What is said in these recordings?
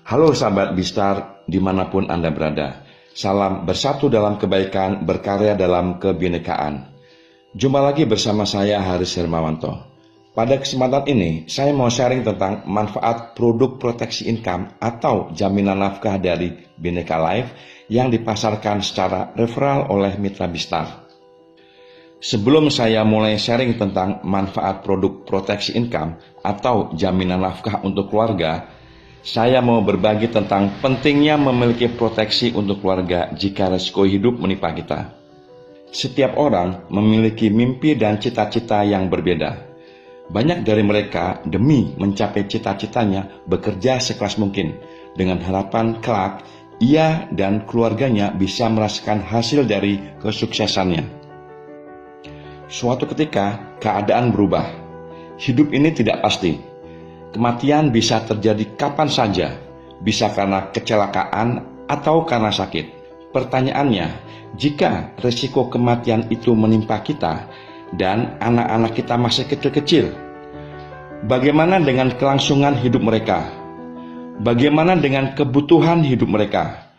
Halo sahabat Bistar, dimanapun Anda berada. Salam bersatu dalam kebaikan, berkarya dalam kebinekaan. Jumpa lagi bersama saya Haris Hermawanto. Pada kesempatan ini, saya mau sharing tentang manfaat produk proteksi income atau jaminan nafkah dari Bhinneka Life yang dipasarkan secara referral oleh Mitra Bistar. Sebelum saya mulai sharing tentang manfaat produk proteksi income atau jaminan nafkah untuk keluarga, saya mau berbagi tentang pentingnya memiliki proteksi untuk keluarga jika resiko hidup menimpa kita. Setiap orang memiliki mimpi dan cita-cita yang berbeda. Banyak dari mereka demi mencapai cita-citanya bekerja sekeras mungkin dengan harapan kelak ia dan keluarganya bisa merasakan hasil dari kesuksesannya. Suatu ketika keadaan berubah. Hidup ini tidak pasti. Kematian bisa terjadi kapan saja, bisa karena kecelakaan atau karena sakit. Pertanyaannya, jika risiko kematian itu menimpa kita dan anak-anak kita masih kecil-kecil, bagaimana dengan kelangsungan hidup mereka? Bagaimana dengan kebutuhan hidup mereka?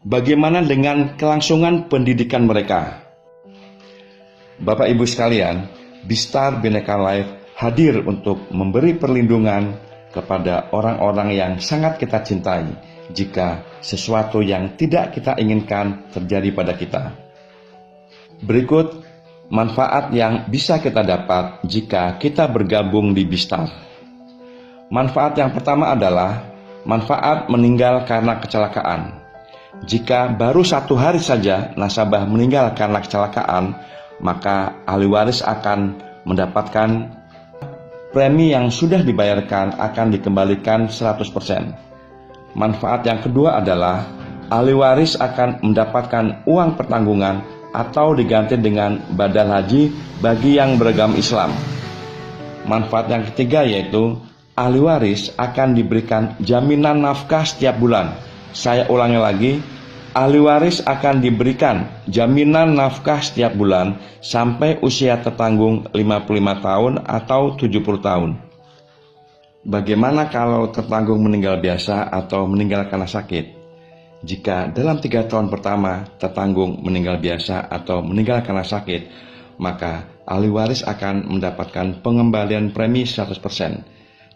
Bagaimana dengan kelangsungan pendidikan mereka? Bapak Ibu sekalian, Bistar Bhinneka Life hadir untuk memberi perlindungan kepada orang-orang yang sangat kita cintai jika sesuatu yang tidak kita inginkan terjadi pada kita. Berikut manfaat yang bisa kita dapat jika kita bergabung di Bistar. Manfaat yang pertama adalah manfaat meninggal karena kecelakaan. Jika baru 1 hari saja nasabah meninggal karena kecelakaan, maka ahli waris akan mendapatkan premi yang sudah dibayarkan akan dikembalikan 100%. Manfaat yang kedua adalah ahli waris akan mendapatkan uang pertanggungan atau diganti dengan badal haji bagi yang beragama Islam. Manfaat yang ketiga yaitu ahli waris akan diberikan jaminan nafkah setiap bulan. Saya ulangi lagi, ahli waris akan diberikan jaminan nafkah setiap bulan sampai usia tertanggung 55 tahun atau 70 tahun. Bagaimana kalau tertanggung meninggal biasa atau meninggal karena sakit? Jika dalam 3 tahun pertama tertanggung meninggal biasa atau meninggal karena sakit, maka ahli waris akan mendapatkan pengembalian premi 100%.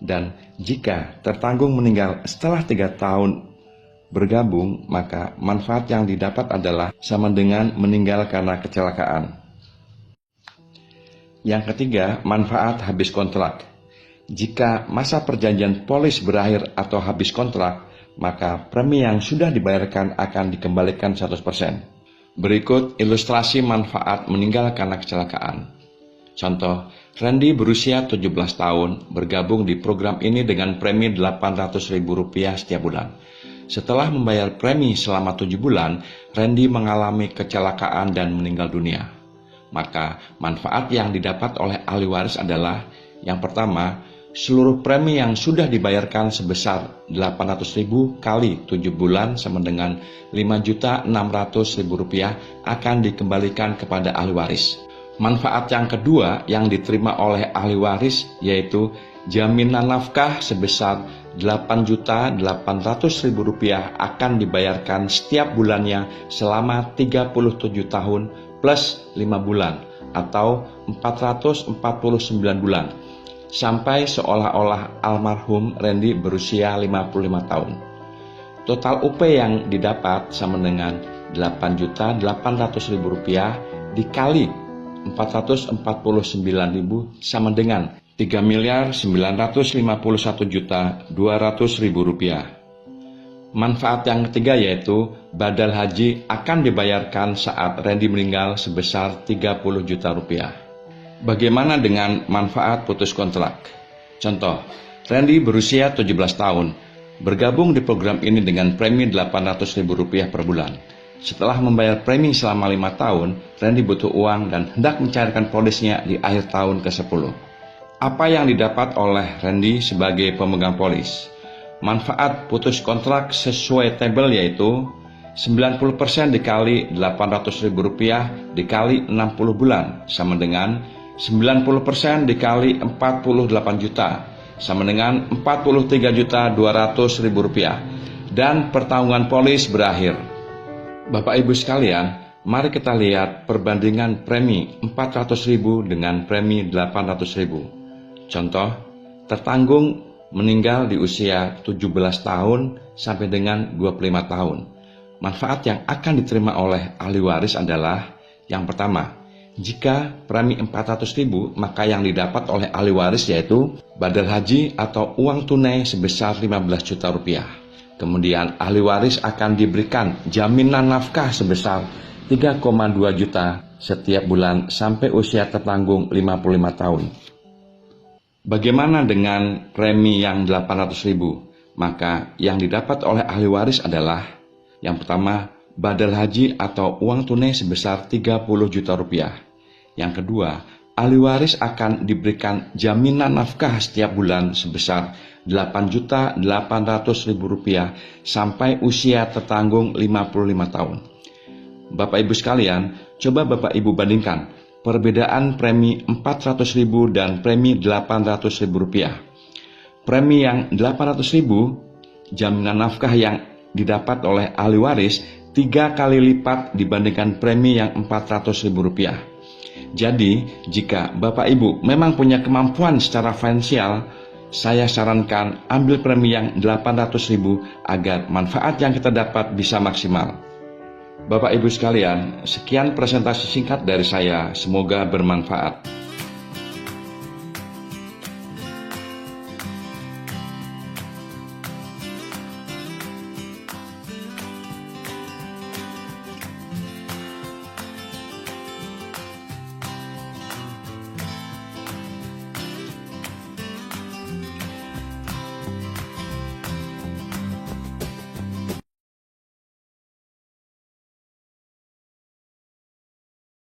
Dan jika tertanggung meninggal setelah 3 tahun bergabung, maka manfaat yang didapat adalah sama dengan meninggal karena kecelakaan. Yang ketiga, manfaat habis kontrak. Jika masa perjanjian polis berakhir atau habis kontrak, maka premi yang sudah dibayarkan akan dikembalikan 100%. Berikut ilustrasi manfaat meninggal karena kecelakaan. Contoh, Randy berusia 17 tahun bergabung di program ini dengan premi Rp800.000 setiap bulan. Setelah membayar premi selama 7 bulan, Randy mengalami kecelakaan dan meninggal dunia. Maka manfaat yang didapat oleh ahli waris adalah yang pertama, seluruh premi yang sudah dibayarkan sebesar Rp800.000 kali 7 bulan sama dengan Rp5.600.000 akan dikembalikan kepada ahli waris. Manfaat yang kedua yang diterima oleh ahli waris yaitu jaminan nafkah sebesar Rp8.800.000 akan dibayarkan setiap bulannya selama 37 tahun plus 5 bulan atau 449 bulan sampai seolah-olah almarhum Randy berusia 55 tahun. Total UP yang didapat sama dengan Rp8.800.000 dikali 449.000 sama dengan Rp3.951.200.000. Manfaat yang ketiga yaitu badal haji akan dibayarkan saat Randy meninggal sebesar Rp30 juta. Bagaimana dengan manfaat putus kontrak? Contoh, Randy berusia 17 tahun, bergabung di program ini dengan premi Rp800.000 per bulan. Setelah membayar premi selama 5 tahun, Randy butuh uang dan hendak mencairkan polisnya di akhir tahun ke-10. Apa yang didapat oleh Randy sebagai pemegang polis? Manfaat putus kontrak sesuai tabel yaitu 90% dikali Rp800.000 dikali 60 bulan sama dengan 90% dikali 48 juta sama dengan Rp43.200.000 dan pertarungan polis berakhir. Bapak Ibu sekalian, mari kita lihat perbandingan premi 400.000 dengan premi 800.000. Contoh, tertanggung meninggal di usia 17 tahun sampai dengan 25 tahun. Manfaat yang akan diterima oleh ahli waris adalah yang pertama, jika premi 400.000, maka yang didapat oleh ahli waris yaitu badal haji atau uang tunai sebesar 15 juta rupiah. Kemudian ahli waris akan diberikan jaminan nafkah sebesar 3,2 juta setiap bulan sampai usia tertanggung 55 tahun. Bagaimana dengan premi yang 800.000? Maka yang didapat oleh ahli waris adalah yang pertama, badal haji atau uang tunai sebesar 30 juta rupiah. Yang kedua, ahli waris akan diberikan jaminan nafkah setiap bulan sebesar 8.800.000 rupiah sampai usia tertanggung 55 tahun. Bapak Ibu sekalian, coba Bapak Ibu bandingkan perbedaan premi 400.000 dan premi 800.000 rupiah. Premi yang 800.000, jaminan nafkah yang didapat oleh ahli waris 3 kali lipat dibandingkan premi yang 400.000 rupiah. Jadi, jika Bapak Ibu memang punya kemampuan secara finansial, saya sarankan ambil premi yang 800.000 agar manfaat yang kita dapat bisa maksimal. Bapak Ibu sekalian, sekian presentasi singkat dari saya, semoga bermanfaat.